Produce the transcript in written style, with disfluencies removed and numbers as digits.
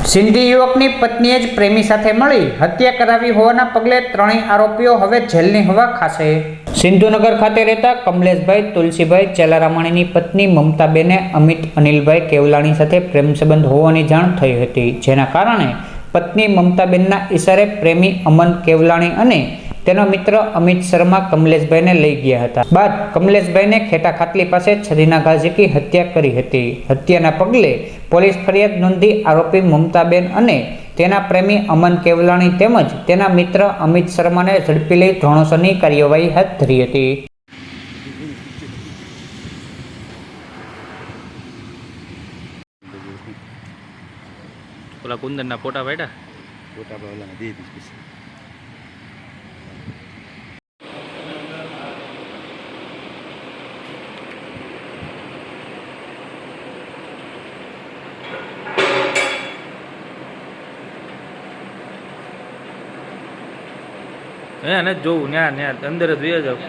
સિંધી યુવકની પત્નીએ જ પ્રેમી સાથે મળી હત્યા કરાવી હોવાના પગલે ત્રણેય આરોપીઓ હવે જેલની હવા ખાશે. સિંધુનગર ખાતે રહેતા કમલેશભાઈ તુલસીભાઈ ચેલારામાણીની પત્ની મમતાબેને અમિત અનિલભાઈ કેવલાણી સાથે પ્રેમ સંબંધ હોવાની જાણ થઈ હતી, જેના કારણે પત્ની મમતાબેનના ઈશારે પ્રેમી અમન કેવલાણી અને તેનો મિત્ર અમિત શર્મા કમલેશભાઈને લઈ ગયા હતા. બાદ કમલેશભાઈને ખેટા ખાટલી પાસે છરીના ઘા ઝીકી હત્યા કરી હતી. હત્યાના પગલે પોલીસ ફરિયાદ નોંધી આરોપી મમતાબેન અને તેના પ્રેમી અમન કેવલાણી તેમજ તેના મિત્ર અમિત શર્માને ઝડપી લઈ ધોરણસરની કાર્યવાહી હાથ ધરી હતી. ઓલા કુંદનના ફોટા પાડ્યા ઓલા દે દીધું. હે ને જોવું ન્યા ન્યા અંદર જ વયા જાવ.